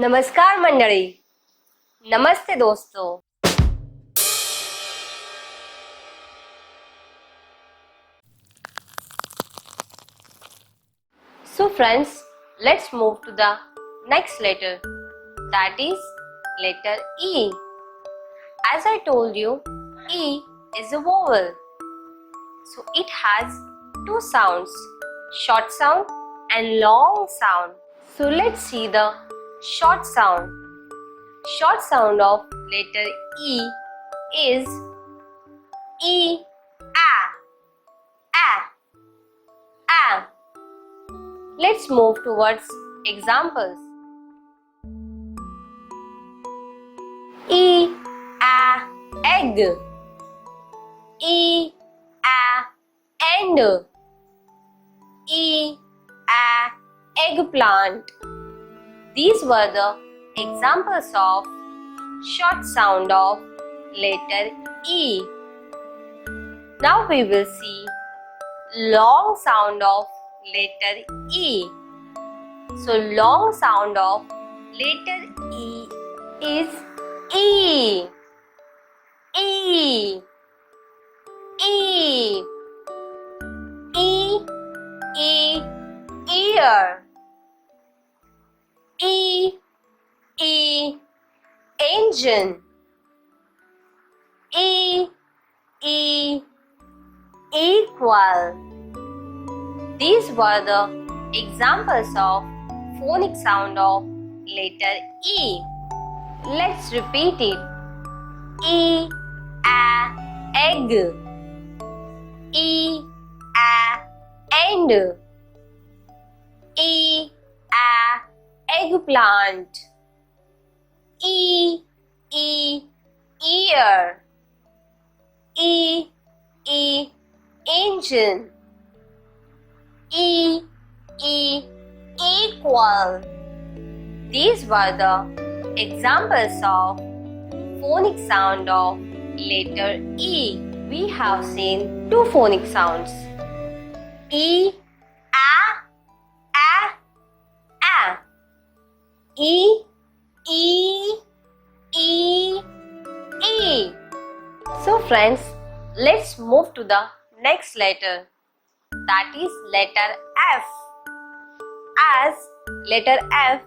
नमस्कार मंडळी, नमस्ते दोस्तों। So friends, let's move to the next letter, that is letter E. As I told you, E is a vowel. So it has two sounds, short sound and long sound. So let's see the short sound. Short sound of letter E is E, A, A, A. Let's move towards examples. E, A, egg. E, A, end. E, A, eggplant. These were the examples of short sound of letter E. Now we will see long sound of letter E. So long sound of letter E is E. E. E. E. E. Ear. E. E. Engine. E. E. Equal. These were the examples of phonic sound of letter E. Let's repeat it. E, A, egg. E, A, end. E, A, eggplant. E, E, ear. E, E, engine. E, E, equal. These were the examples of phonic sound of letter E. We have seen two phonic sounds. E, A, A. E, E, E, E. So friends, let's move to the next letter, that is letter F. As letter F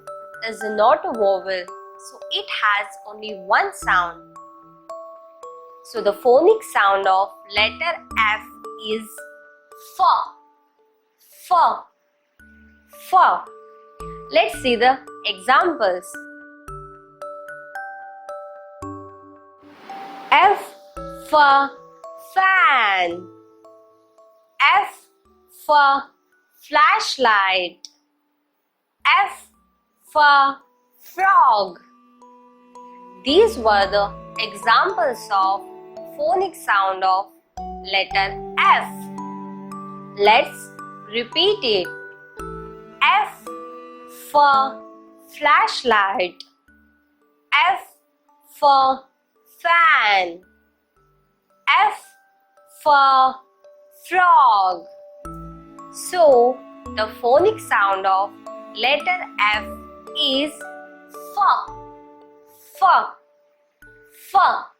is not a vowel, so it has only one sound. So the phonic sound of letter F is F. F. F. Let's see the examples. F for fan. F for flashlight. F for frog. These were the examples of phonic sound of letter F. Let's repeat it. F for flashlight. F for fan. F for frog. So, the phonic sound of letter F is F. F. F.